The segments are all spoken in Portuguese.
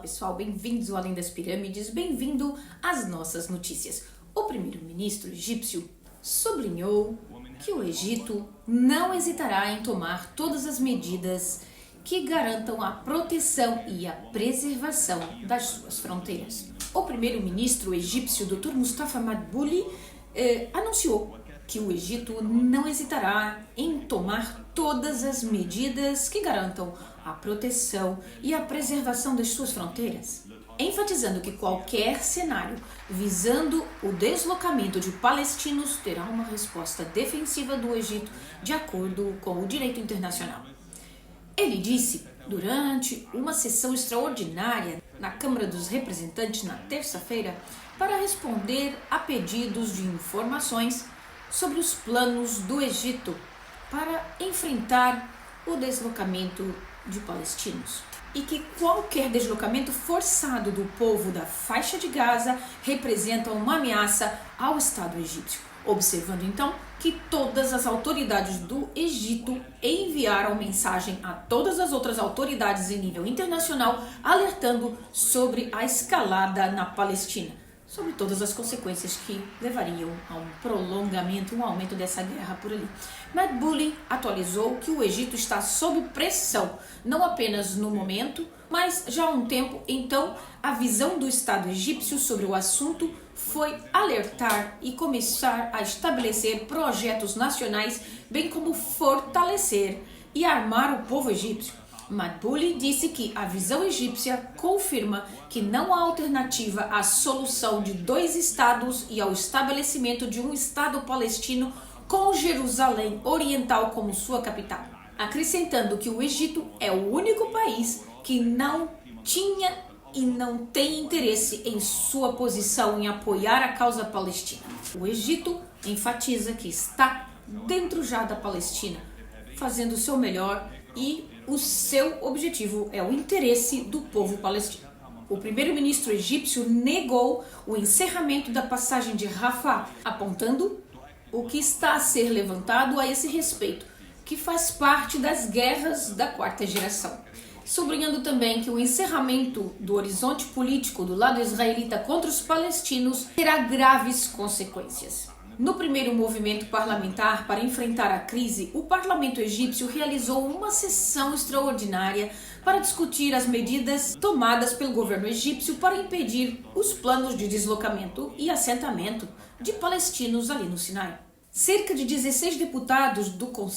pessoal, bem-vindos ao Além das Pirâmides, bem-vindo às nossas notícias. O primeiro-ministro egípcio sublinhou que o Egito não hesitará em tomar todas as medidas que garantam a proteção e a preservação das suas fronteiras. O primeiro-ministro egípcio, Dr. Mustafa Madbouli, anunciou que o Egito não hesitará em tomar todas as medidas que garantam a proteção e a preservação das suas fronteiras, enfatizando que qualquer cenário visando o deslocamento de palestinos terá uma resposta defensiva do Egito de acordo com o direito internacional. Ele disse durante uma sessão extraordinária na Câmara dos Representantes na terça-feira para responder a pedidos de informações sobre os planos do Egito para enfrentar o deslocamento de palestinos e que qualquer deslocamento forçado do povo da faixa de Gaza representa uma ameaça ao Estado egípcio, observando então que todas as autoridades do Egito enviaram mensagem a todas as outras autoridades em nível internacional alertando sobre a escalada na Palestina, sobre todas as consequências que levariam a um prolongamento, um aumento dessa guerra por ali. Madbouli atualizou que o Egito está sob pressão, não apenas no momento, mas já há um tempo. Então, a visão do Estado egípcio sobre o assunto foi alertar e começar a estabelecer projetos nacionais, bem como fortalecer e armar o povo egípcio. Madbouli disse que a visão egípcia confirma que não há alternativa à solução de dois estados e ao estabelecimento de um Estado palestino com Jerusalém Oriental como sua capital, acrescentando que o Egito é o único país que não tinha e não tem interesse em sua posição em apoiar a causa palestina. O Egito enfatiza que está dentro já da Palestina, fazendo o seu melhor e o seu objetivo é o interesse do povo palestino. O primeiro-ministro egípcio negou o encerramento da passagem de Rafah, apontando o que está a ser levantado a esse respeito, que faz parte das guerras da quarta geração. Sublinhando também que o encerramento do horizonte político do lado israelita contra os palestinos terá graves consequências. No primeiro movimento parlamentar para enfrentar a crise, o parlamento egípcio realizou uma sessão extraordinária para discutir as medidas tomadas pelo governo egípcio para impedir os planos de deslocamento e assentamento de palestinos ali no Sinai. Cerca de 16 deputados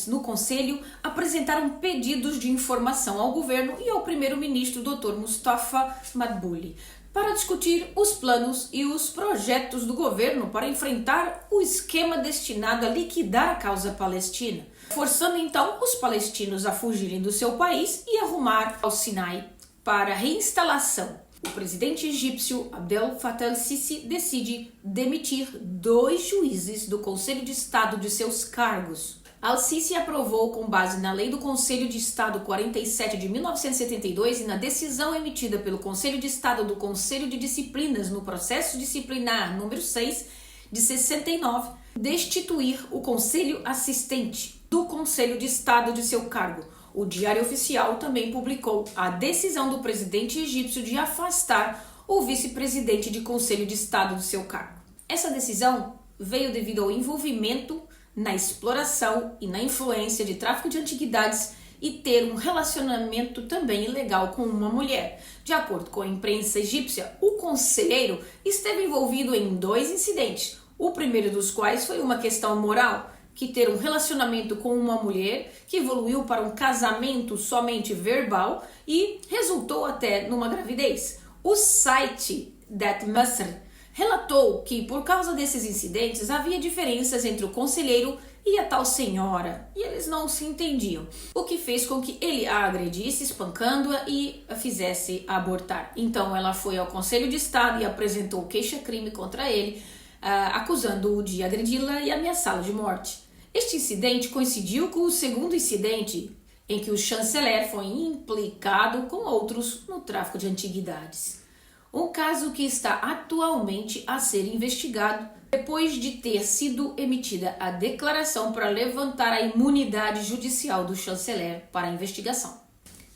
no Conselho apresentaram pedidos de informação ao governo e ao primeiro-ministro Dr. Mustafa Madbouli para discutir os planos e os projetos do governo para enfrentar o esquema destinado a liquidar a causa palestina, forçando então os palestinos a fugirem do seu país e a rumar ao Sinai para reinstalação. O presidente egípcio Abdel Fattah el-Sisi decide demitir 2 juízes do Conselho de Estado de seus cargos. Al-Sisi aprovou, com base na Lei do Conselho de Estado 47 de 1972 e na decisão emitida pelo Conselho de Estado do Conselho de Disciplinas no processo disciplinar número 6 de 69, destituir o Conselho Assistente do Conselho de Estado de seu cargo. O Diário Oficial também publicou a decisão do presidente egípcio de afastar o vice-presidente de Conselho de Estado do seu cargo. Essa decisão veio devido ao envolvimento na exploração e na influência de tráfico de antiguidades e ter um relacionamento também ilegal com uma mulher. De acordo com a imprensa egípcia, o conselheiro esteve envolvido em 2 incidentes, o primeiro dos quais foi uma questão moral, que ter um relacionamento com uma mulher que evoluiu para um casamento somente verbal e resultou até numa gravidez. O site That Masr relatou que por causa desses incidentes havia diferenças entre o conselheiro e a tal senhora e eles não se entendiam, o que fez com que ele a agredisse, espancando-a e a fizesse abortar. Então ela foi ao Conselho de Estado e apresentou queixa-crime contra ele, acusando-o de agredi-la e ameaçá-lo de morte. Este incidente coincidiu com o segundo incidente, em que o chanceler foi implicado com outros no tráfico de antiguidades. Um caso que está atualmente a ser investigado depois de ter sido emitida a declaração para levantar a imunidade judicial do chanceler para a investigação.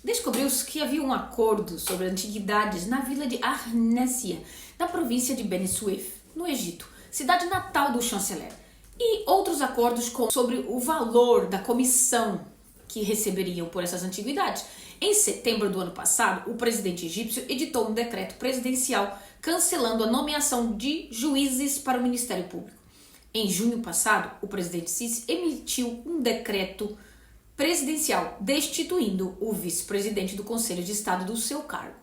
Descobriu-se que havia um acordo sobre antiguidades na vila de Arnésia, na província de Beni Suef, no Egito, cidade natal do chanceler, e outros acordos sobre o valor da comissão que receberiam por essas antiguidades. Em setembro do ano passado, o presidente egípcio editou um decreto presidencial cancelando a nomeação de juízes para o Ministério Público. Em junho passado, o presidente Sisi emitiu um decreto presidencial destituindo o vice-presidente do Conselho de Estado do seu cargo.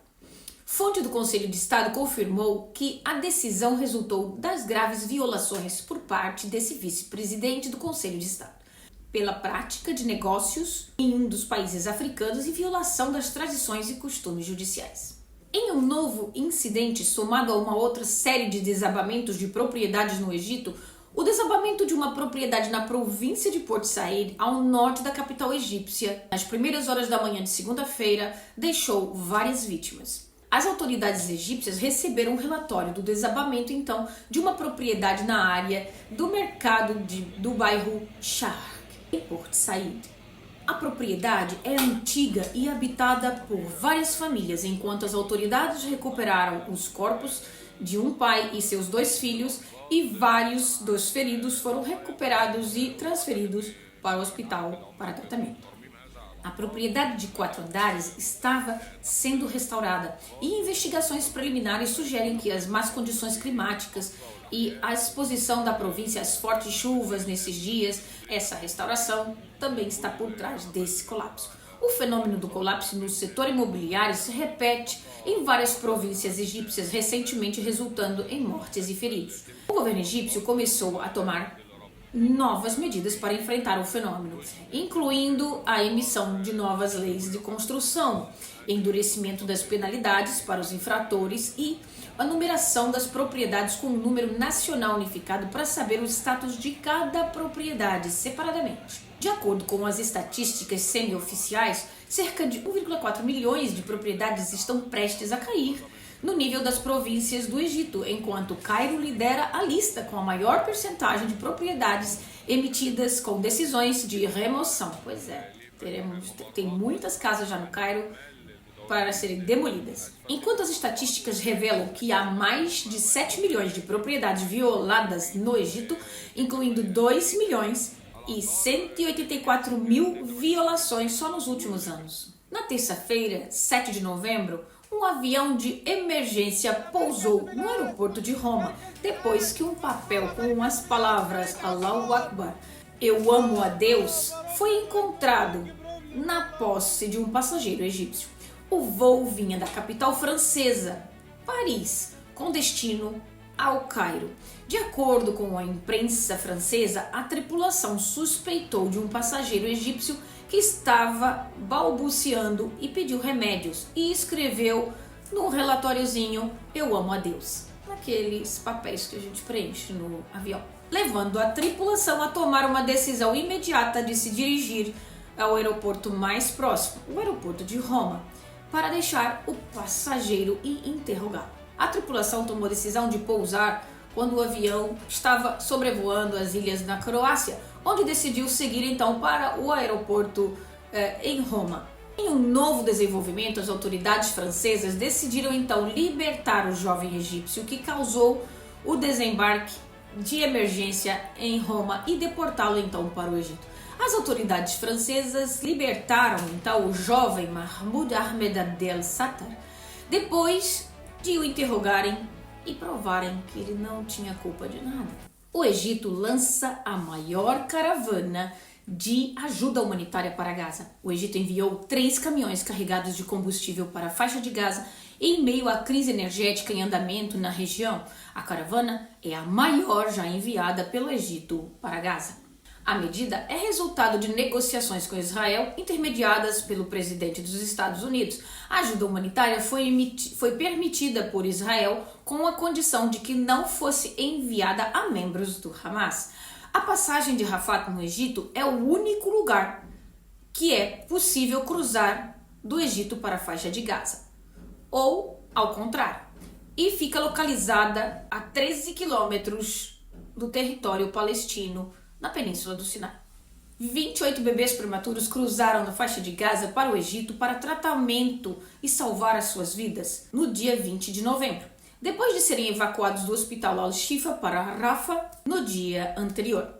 Fonte do Conselho de Estado confirmou que a decisão resultou das graves violações por parte desse vice-presidente do Conselho de Estado, pela prática de negócios em um dos países africanos e violação das tradições e costumes judiciais. Em um novo incidente somado a uma outra série de desabamentos de propriedades no Egito, o desabamento de uma propriedade na província de Port Said, ao norte da capital egípcia, nas primeiras horas da manhã de segunda-feira, deixou várias vítimas. As autoridades egípcias receberam um relatório do desabamento, então, de uma propriedade na área do mercado do bairro Sharq, em Port Said. A propriedade é antiga e habitada por várias famílias, enquanto as autoridades recuperaram os corpos de um pai e seus 2 filhos, e vários dos feridos foram recuperados e transferidos para o hospital para tratamento. A propriedade de 4 andares estava sendo restaurada e investigações preliminares sugerem que as más condições climáticas e a exposição da província às fortes chuvas nesses dias, essa restauração também está por trás desse colapso. O fenômeno do colapso no setor imobiliário se repete em várias províncias egípcias, recentemente resultando em mortes e feridos. O governo egípcio começou a tomar novas medidas para enfrentar o fenômeno, incluindo a emissão de novas leis de construção, endurecimento das penalidades para os infratores e a numeração das propriedades com um número nacional unificado para saber o status de cada propriedade separadamente. De acordo com as estatísticas semi-oficiais, cerca de 1,4 milhões de propriedades estão prestes a cair no nível das províncias do Egito, enquanto Cairo lidera a lista com a maior percentagem de propriedades emitidas com decisões de remoção. Pois é, tem muitas casas já no Cairo para serem demolidas. Enquanto as estatísticas revelam que há mais de 7 milhões de propriedades violadas no Egito, incluindo 2 milhões e 184 mil violações só nos últimos anos. Na terça-feira, 7 de novembro, um avião de emergência pousou no aeroporto de Roma, depois que um papel com as palavras Allahu Akbar, eu amo a Deus, foi encontrado na posse de um passageiro egípcio. O voo vinha da capital francesa, Paris, com destino ao Cairo. De acordo com a imprensa francesa, a tripulação suspeitou de um passageiro egípcio que estava balbuciando e pediu remédios e escreveu no relatóriozinho eu amo a Deus, naqueles papéis que a gente preenche no avião, levando a tripulação a tomar uma decisão imediata de se dirigir ao aeroporto mais próximo, o aeroporto de Roma, para deixar o passageiro e interrogá-lo. A tripulação tomou a decisão de pousar quando o avião estava sobrevoando as ilhas na Croácia, onde decidiu seguir então para o aeroporto em Roma. Em um novo desenvolvimento, as autoridades francesas decidiram então libertar o jovem egípcio que causou o desembarque de emergência em Roma e deportá-lo então para o Egito. As autoridades francesas libertaram então o jovem Mahmoud Ahmed Abdel Sattar depois de o interrogarem e provarem que ele não tinha culpa de nada. O Egito lança a maior caravana de ajuda humanitária para Gaza. O Egito enviou 3 caminhões carregados de combustível para a faixa de Gaza em meio à crise energética em andamento na região. A caravana é a maior já enviada pelo Egito para Gaza. A medida é resultado de negociações com Israel intermediadas pelo presidente dos Estados Unidos. A ajuda humanitária foi permitida por Israel com a condição de que não fosse enviada a membros do Hamas. A passagem de Rafah no Egito é o único lugar que é possível cruzar do Egito para a faixa de Gaza, ou ao contrário, e fica localizada a 13 quilômetros do território palestino na Península do Sinai. 28 bebês prematuros cruzaram na faixa de Gaza para o Egito para tratamento e salvar as suas vidas no dia 20 de novembro, depois de serem evacuados do hospital Al-Shifa para Rafah no dia anterior.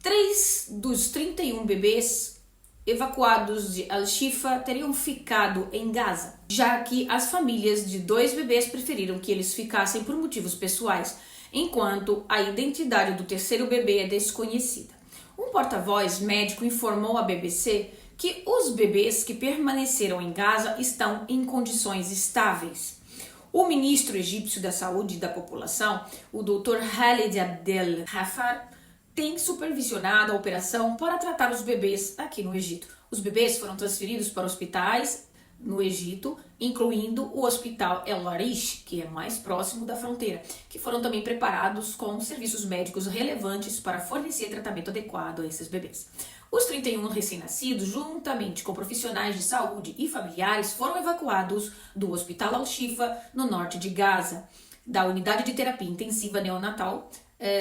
3 dos 31 bebês evacuados de Al-Shifa teriam ficado em Gaza, já que as famílias de 2 bebês preferiram que eles ficassem por motivos pessoais, enquanto a identidade do terceiro bebê é desconhecida. Um porta-voz médico informou à BBC que os bebês que permaneceram em Gaza estão em condições estáveis. O ministro egípcio da Saúde da População, o Dr. Khaled Abdel Ghaffar, tem supervisionado a operação para tratar os bebês aqui no Egito. Os bebês foram transferidos para hospitais no Egito, incluindo o Hospital El Arish, que é mais próximo da fronteira, que foram também preparados com serviços médicos relevantes para fornecer tratamento adequado a esses bebês. Os 31 recém-nascidos, juntamente com profissionais de saúde e familiares, foram evacuados do Hospital Al-Shifa, no norte de Gaza, da unidade de terapia intensiva neonatal,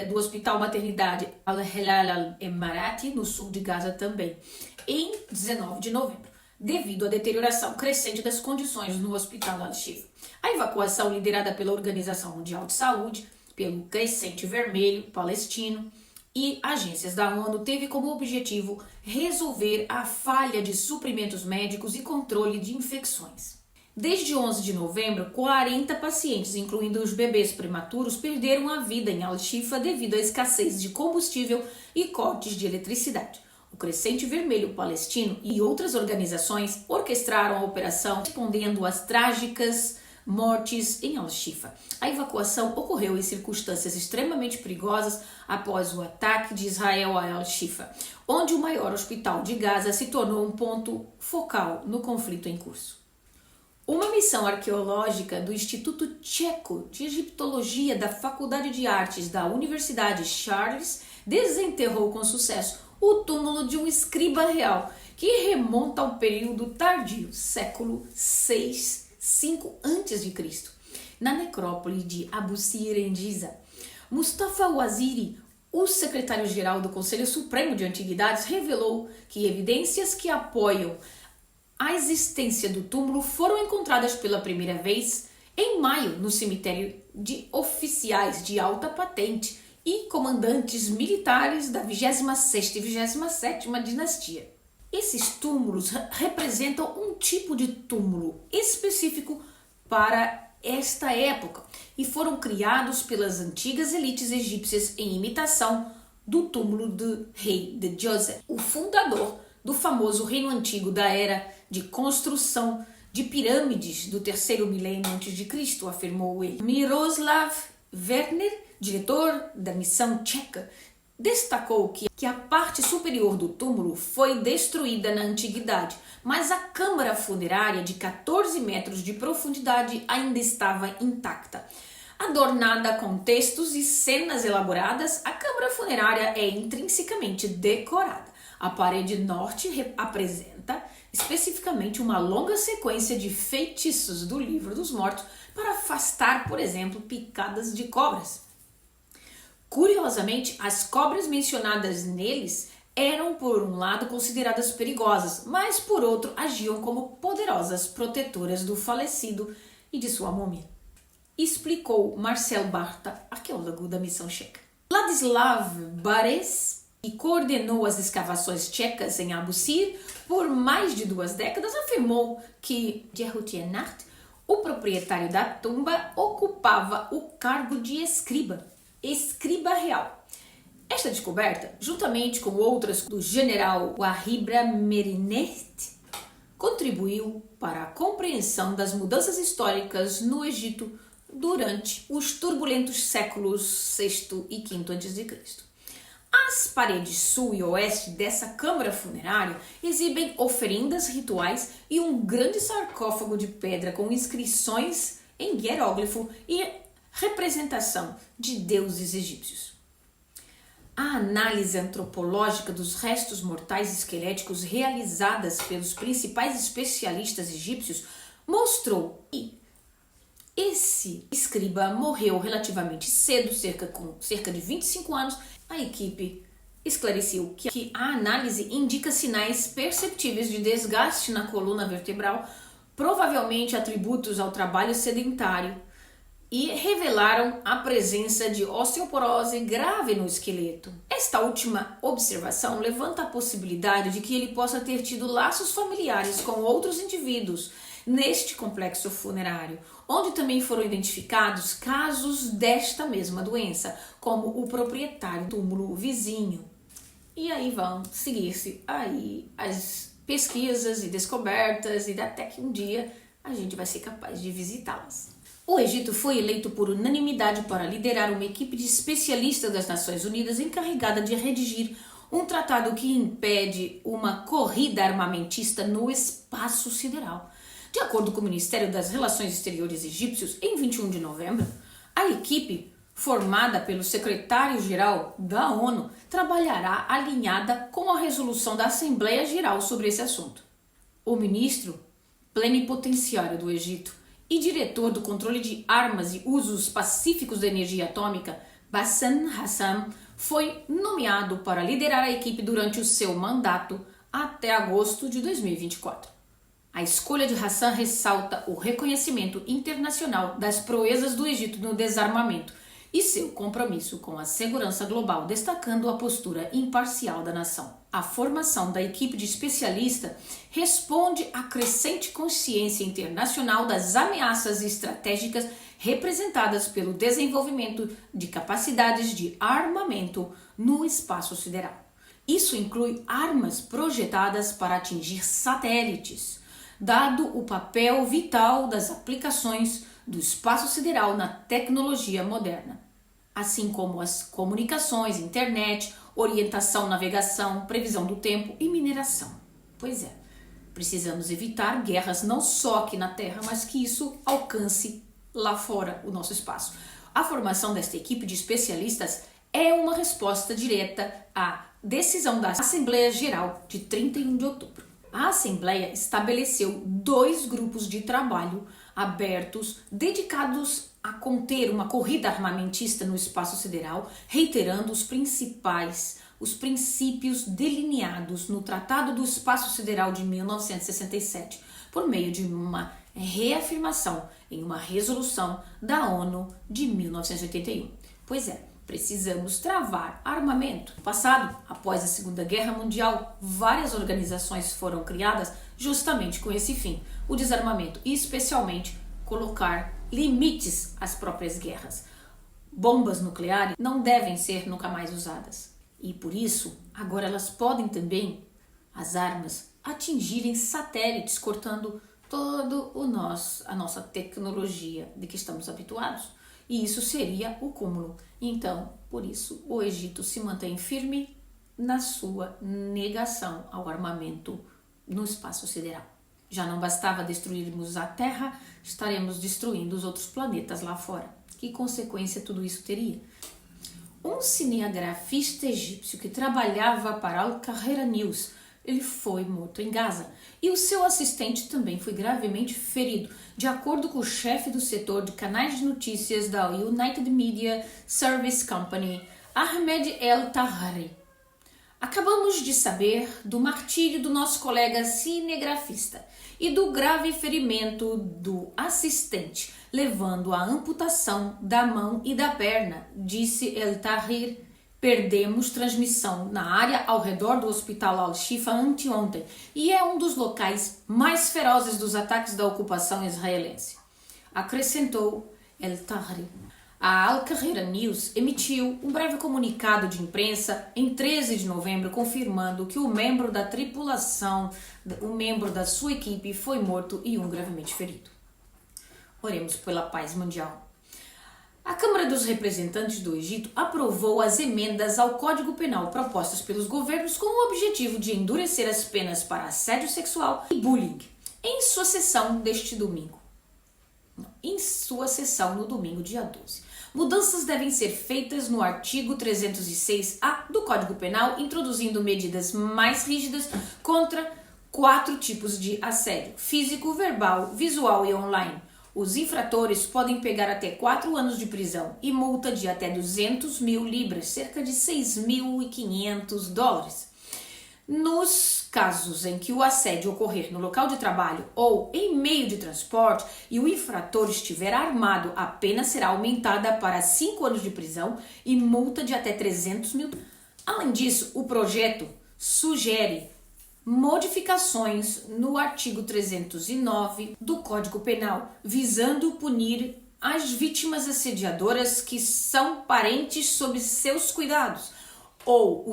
do Hospital Maternidade Al-Hilal Al-Emarati, no sul de Gaza também, em 19 de novembro. Devido à deterioração crescente das condições no Hospital Al-Shifa. A evacuação, liderada pela Organização Mundial de Saúde, pelo Crescente Vermelho Palestino e agências da ONU, teve como objetivo resolver a falha de suprimentos médicos e controle de infecções. Desde 11 de novembro, 40 pacientes, incluindo os bebês prematuros, perderam a vida em Al-Shifa devido à escassez de combustível e cortes de eletricidade. O Crescente Vermelho Palestino e outras organizações orquestraram a operação, respondendo às trágicas mortes em Al-Shifa. A evacuação ocorreu em circunstâncias extremamente perigosas após o ataque de Israel a Al-Shifa, onde o maior hospital de Gaza se tornou um ponto focal no conflito em curso. Uma missão arqueológica do Instituto Tcheco de Egiptologia da Faculdade de Artes da Universidade Charles desenterrou com sucesso o túmulo de um escriba real, que remonta ao período tardio, século 6, 5 a.C., na necrópole de Abu Sir em Giza. Mustafa Waziri, o secretário-geral do Conselho Supremo de Antiguidades, revelou que evidências que apoiam a existência do túmulo foram encontradas pela primeira vez em maio no cemitério de oficiais de alta patente e comandantes militares da 26ª e 27ª dinastia. Esses túmulos representam um tipo de túmulo específico para esta época e foram criados pelas antigas elites egípcias em imitação do túmulo do rei de Djoser, o fundador do famoso reino antigo da era de construção de pirâmides do terceiro milênio antes de Cristo, afirmou ele. Miroslav Werner, diretor da missão tcheca, destacou que a parte superior do túmulo foi destruída na antiguidade, mas a câmara funerária de 14 metros de profundidade ainda estava intacta. Adornada com textos e cenas elaboradas, a câmara funerária é intrinsecamente decorada. A parede norte apresenta especificamente uma longa sequência de feitiços do Livro dos Mortos para afastar, por exemplo, picadas de cobras. Curiosamente, as cobras mencionadas neles eram, por um lado, consideradas perigosas, mas, por outro, agiam como poderosas protetoras do falecido e de sua múmia, explicou Marcel Barta, arqueólogo da missão tcheca. Ladislav Bares, que coordenou as escavações tchecas em Abu Sir por mais de 2 décadas, afirmou que Jehutienacht, o proprietário da tumba, ocupava o cargo de escriba real. Esta descoberta, juntamente com outras do general Wahibra Merinert, contribuiu para a compreensão das mudanças históricas no Egito durante os turbulentos séculos VI e V a.C. As paredes sul e oeste dessa câmara funerária exibem oferendas rituais e um grande sarcófago de pedra com inscrições em hieróglifo e representação de deuses egípcios. A análise antropológica dos restos mortais esqueléticos realizadas pelos principais especialistas egípcios mostrou que esse escriba morreu relativamente cedo, cerca de 25 anos. A equipe esclareceu que a análise indica sinais perceptíveis de desgaste na coluna vertebral, provavelmente atributos ao trabalho sedentário, e revelaram a presença de osteoporose grave no esqueleto. Esta última observação levanta a possibilidade de que ele possa ter tido laços familiares com outros indivíduos neste complexo funerário, onde também foram identificados casos desta mesma doença, como o proprietário do túmulo vizinho. E aí vão seguir-se aí as pesquisas e descobertas, e até que um dia a gente vai ser capaz de visitá-las. O Egito foi eleito por unanimidade para liderar uma equipe de especialistas das Nações Unidas encarregada de redigir um tratado que impede uma corrida armamentista no espaço sideral. De acordo com o Ministério das Relações Exteriores egípcios, em 21 de novembro, a equipe, formada pelo secretário-geral da ONU, trabalhará alinhada com a resolução da Assembleia Geral sobre esse assunto. O ministro plenipotenciário do Egito e diretor do controle de armas e usos pacíficos da energia atômica, Bassem Hassan, foi nomeado para liderar a equipe durante o seu mandato até agosto de 2024. A escolha de Hassan ressalta o reconhecimento internacional das proezas do Egito no desarmamento e seu compromisso com a segurança global, destacando a postura imparcial da nação. A formação da equipe de especialistas responde à crescente consciência internacional das ameaças estratégicas representadas pelo desenvolvimento de capacidades de armamento no espaço sideral. Isso inclui armas projetadas para atingir satélites, dado o papel vital das aplicações do espaço sideral na tecnologia moderna, assim como as comunicações, internet, orientação, navegação, previsão do tempo e mineração. Pois é, precisamos evitar guerras não só aqui na Terra, mas que isso alcance lá fora o nosso espaço. A formação desta equipe de especialistas é uma resposta direta à decisão da Assembleia Geral de 31 de outubro. A Assembleia estabeleceu 2 grupos de trabalho abertos dedicados a conter uma corrida armamentista no espaço sideral, reiterando os princípios delineados no Tratado do Espaço Sideral de 1967, por meio de uma reafirmação em uma resolução da ONU de 1981. Pois é, precisamos travar armamento. No passado, após a Segunda Guerra Mundial, várias organizações foram criadas justamente com esse fim, o desarmamento, e especialmente colocar limites às próprias guerras. Bombas nucleares não devem ser nunca mais usadas. E por isso, agora elas podem também, as armas, atingirem satélites, cortando toda a nossa tecnologia de que estamos habituados. E isso seria o cúmulo. Então, por isso, o Egito se mantém firme na sua negação ao armamento no espaço sideral. Já não bastava destruirmos a Terra, estaremos destruindo os outros planetas lá fora. Que consequência tudo isso teria? Um cinegrafista egípcio que trabalhava para Al Jazeera News, ele foi morto em Gaza, e o seu assistente também foi gravemente ferido, de acordo com o chefe do setor de canais de notícias da United Media Service Company, Ahmed El Tahari. Acabamos de saber do martírio do nosso colega cinegrafista e do grave ferimento do assistente, levando à amputação da mão e da perna, disse El Tahrir. Perdemos transmissão na área ao redor do Hospital Al-Shifa anteontem e é um dos locais mais ferozes dos ataques da ocupação israelense, acrescentou El Tahrir. A Al Jazeera News emitiu um breve comunicado de imprensa em 13 de novembro confirmando que o membro da tripulação, um membro da sua equipe, foi morto e um gravemente ferido. Oremos pela paz mundial. A Câmara dos Representantes do Egito aprovou as emendas ao Código Penal propostas pelos governos com o objetivo de endurecer as penas para assédio sexual e bullying em sua sessão deste domingo. Em sua sessão no domingo, dia 12. Mudanças devem ser feitas no artigo 306-A do Código Penal, introduzindo medidas mais rígidas contra 4 tipos de assédio: físico, verbal, visual e online. Os infratores podem pegar até 4 anos de prisão e multa de até 200 mil libras, cerca de 6.500 dólares. Nos casos em que o assédio ocorrer no local de trabalho ou em meio de transporte e o infrator estiver armado, a pena será aumentada para 5 anos de prisão e multa de até 300 mil. Além disso, o projeto sugere modificações no artigo 309 do Código Penal, visando punir as vítimas assediadoras que são parentes sob seus cuidados ou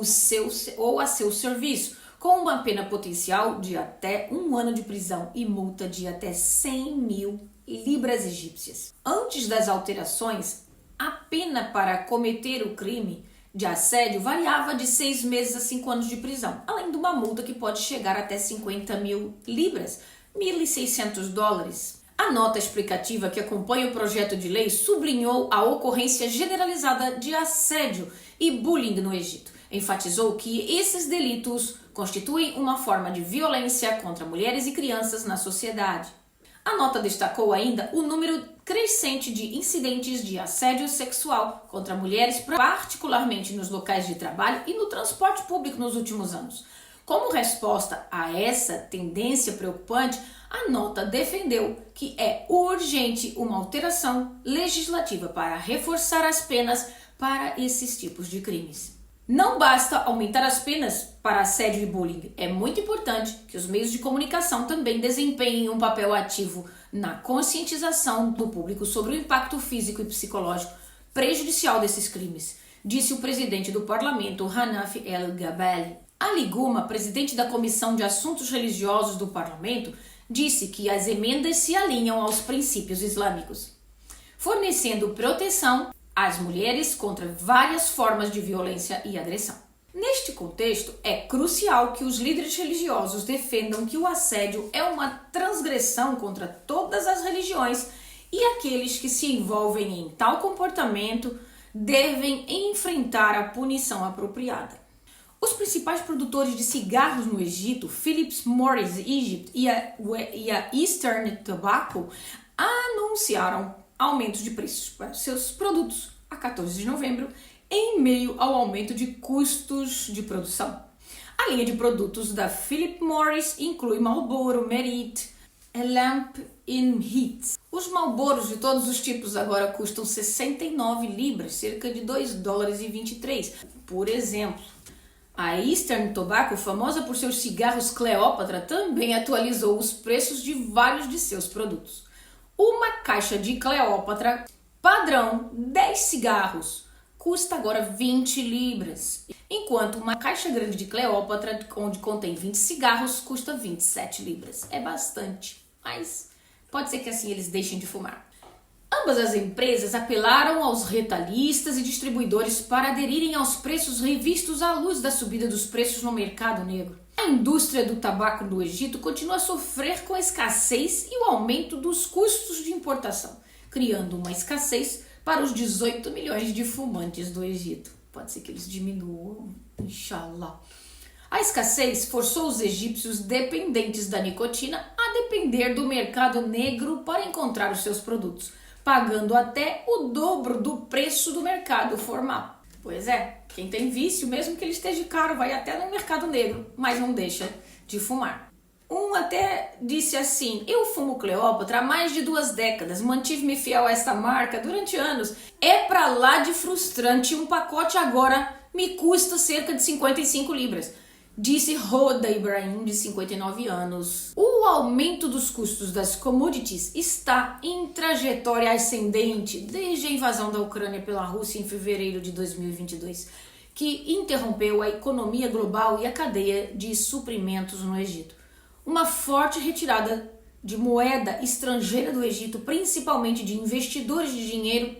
a seu serviço, com uma pena potencial de até 1 ano de prisão e multa de até 100 mil libras egípcias. Antes das alterações, a pena para cometer o crime de assédio variava de 6 meses a 5 anos de prisão, além de uma multa que pode chegar até 50 mil libras, 1.600 dólares. A nota explicativa que acompanha o projeto de lei sublinhou a ocorrência generalizada de assédio e bullying no Egito. Enfatizou que esses delitos constituem uma forma de violência contra mulheres e crianças na sociedade. A nota destacou ainda o número crescente de incidentes de assédio sexual contra mulheres, particularmente nos locais de trabalho e no transporte público nos últimos anos. Como resposta a essa tendência preocupante, a nota defendeu que é urgente uma alteração legislativa para reforçar as penas para esses tipos de crimes. Não basta aumentar as penas para assédio e bullying. É muito importante que os meios de comunicação também desempenhem um papel ativo na conscientização do público sobre o impacto físico e psicológico prejudicial desses crimes, disse o presidente do parlamento, Hanaf El-Gabali. Ali Guma, presidente da Comissão de Assuntos Religiosos do parlamento, disse que as emendas se alinham aos princípios islâmicos, fornecendo proteção às mulheres contra várias formas de violência e agressão. Neste contexto, é crucial que os líderes religiosos defendam que o assédio é uma transgressão contra todas as religiões e aqueles que se envolvem em tal comportamento devem enfrentar a punição apropriada. Os principais produtores de cigarros no Egito, Philip Morris Egypt e a Eastern Tobacco, anunciaram aumentos de preços para seus produtos a 14 de novembro, em meio ao aumento de custos de produção. A linha de produtos da Philip Morris inclui Marlboro, Merit, Lamp in Heat. Os Marlboros de todos os tipos agora custam 69 libras, cerca de 2 dólares e 23. Por exemplo, a Eastern Tobacco, famosa por seus cigarros Cleópatra, também atualizou os preços de vários de seus produtos. Uma caixa de Cleópatra padrão 10 cigarros custa agora 20 libras, enquanto uma caixa grande de Cleópatra, onde contém 20 cigarros, custa 27 libras. É bastante, mas pode ser que assim eles deixem de fumar. Ambas as empresas apelaram aos retalhistas e distribuidores para aderirem aos preços revistos à luz da subida dos preços no mercado negro. A indústria do tabaco do Egito continua a sofrer com a escassez e o aumento dos custos de importação, criando uma escassez para os 18 milhões de fumantes do Egito. Pode ser que eles diminuam, inshallah. A escassez forçou os egípcios dependentes da nicotina a depender do mercado negro para encontrar os seus produtos, pagando até o dobro do preço do mercado formal. Pois é, quem tem vício, mesmo que ele esteja caro, vai até no mercado negro, mas não deixa de fumar. Um até disse assim: eu fumo Cleópatra há mais de 2 décadas, mantive-me fiel a esta marca durante anos. É pra lá de frustrante, um pacote agora me custa cerca de 55 libras. Disse Roda Ibrahim, de 59 anos. O aumento dos custos das commodities está em trajetória ascendente desde a invasão da Ucrânia pela Rússia em fevereiro de 2022, que interrompeu a economia global e a cadeia de suprimentos no Egito. Uma forte retirada de moeda estrangeira do Egito, principalmente de investidores de dinheiro,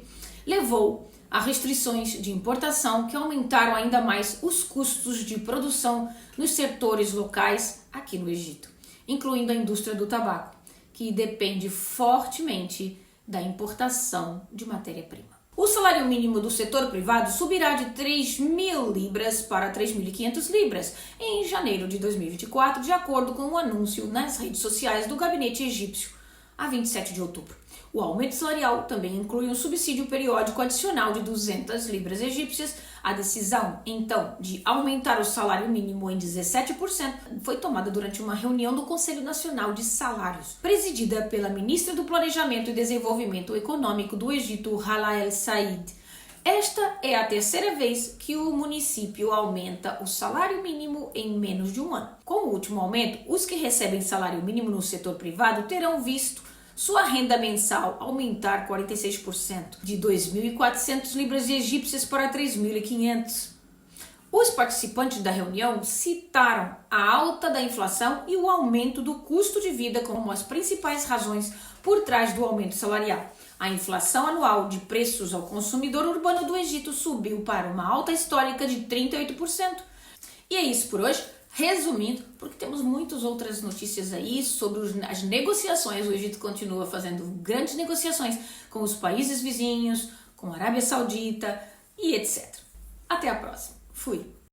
levou a restrições de importação que aumentaram ainda mais os custos de produção nos setores locais aqui no Egito, incluindo a indústria do tabaco, que depende fortemente da importação de matéria-prima. O salário mínimo do setor privado subirá de 3.000 libras para 3.500 libras em janeiro de 2024, de acordo com um anúncio nas redes sociais do gabinete egípcio, a 27 de outubro. O aumento salarial também inclui um subsídio periódico adicional de 200 libras egípcias. A decisão, então, de aumentar o salário mínimo em 17% foi tomada durante uma reunião do Conselho Nacional de Salários, presidida pela ministra do Planejamento e Desenvolvimento Econômico do Egito, Hala El Said. Esta é a terceira vez que o município aumenta o salário mínimo em menos de um ano. Com o último aumento, os que recebem salário mínimo no setor privado terão visto sua renda mensal aumentar 46%, de 2.400 libras egípcias para 3.500. Os participantes da reunião citaram a alta da inflação e o aumento do custo de vida como as principais razões por trás do aumento salarial. A inflação anual de preços ao consumidor urbano do Egito subiu para uma alta histórica de 38%. E é isso por hoje. Resumindo, porque temos muitas outras notícias aí sobre as negociações. O Egito continua fazendo grandes negociações com os países vizinhos, com a Arábia Saudita e etc. Até a próxima. Fui!